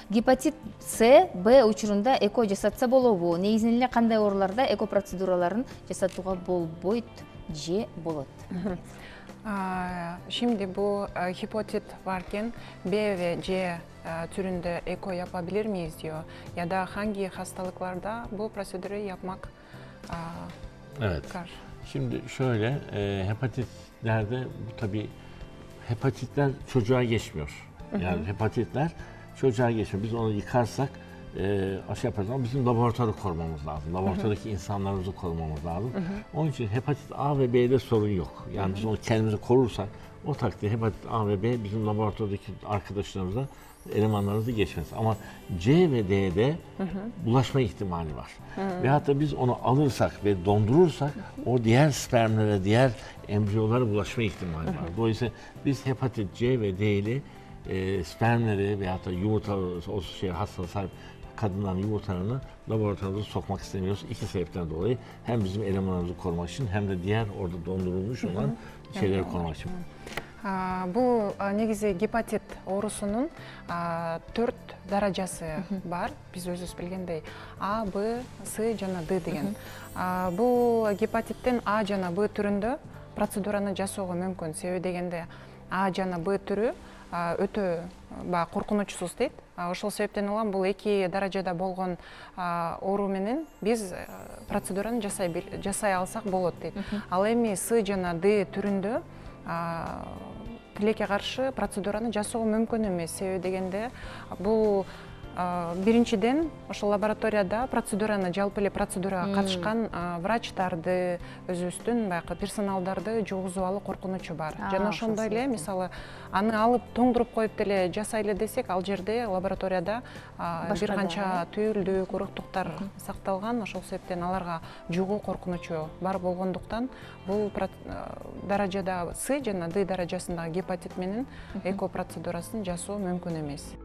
Гепатит С, Б учурунда эко жасатса болобу? Негизинен эле кандай ооруларда эко процедураларын жасатууга болбойт же болот? Şimdi bu hepatit varken B ve C türünde eko yapabilir miyiz diyor. Ya da hangi hastalıklarda bu prosedürü yapmak Evet. kar? Şimdi şöyle, hepatitlerde bu tabii hepatitler çocuğa geçmiyor. Yani hepatitler çocuğa geçmiyor. Biz onu yıkarsak aşı yaparız ama bizim laboratuvarı korumamız lazım. Laboratuvardaki insanlarımızı korumamız lazım. Onun için hepatit A ve B'de sorun yok. Yani biz onu kendimizi korursak o takdirde hepatit A ve B bizim laboratuvardaki arkadaşlarımıza, elemanlarımızı geçmez. Ama C ve D'de bulaşma ihtimali var. Ve hatta biz onu alırsak ve dondurursak o diğer spermlere, diğer embriyolara bulaşma ihtimali var. Dolayısıyla biz hepatit C ve D'li spermleri veyahut da yumurta o hastalığa sahip kadınların yumurtalarını laboratuvarımıza sokmak istemiyoruz. İki sebepten dolayı hem bizim elemanlarımızı korumak için hem de diğer orada dondurulmuş olan şeyleri korumak için. Bu негизи гепатит ооруsunun 4 даражасы бар. Биз өзүбүз билгендей А, Б, С жана Д деген. Бул гепатиттин А жана Б түрүндө процедураны жасоого мүмкүн. Себеби дегенде А жана Б түрү өтө коркунучсуз дейт. Ошол себептен улам бул эки даражада болгон оору менен биз процедураны жасай алсак болот дейт. Ал эми С жана Д түрүндө тилекке каршы процедураны жасоо мүмкүн эмес. Себеби дегенде бул биринчиден ошол лабораторияда процедураны жалпы эле процедурага катышкан врачтарды, өзүбүздүн баягы персоналдарды жугузуп коркунучу бар. Жана ошондой эле мисалы аны алып тоңдуруп коюп деле жасайлы десек, ал жерде лабораторияда бир канча түйүлдүк, уруктуктар сакталган. Ошол себептен аларга жугуу коркунучу бар болгондуктан бул даражада С жана Д даражасындагы гепатит менен эко процедурасын жасоо мүмкүн эмес.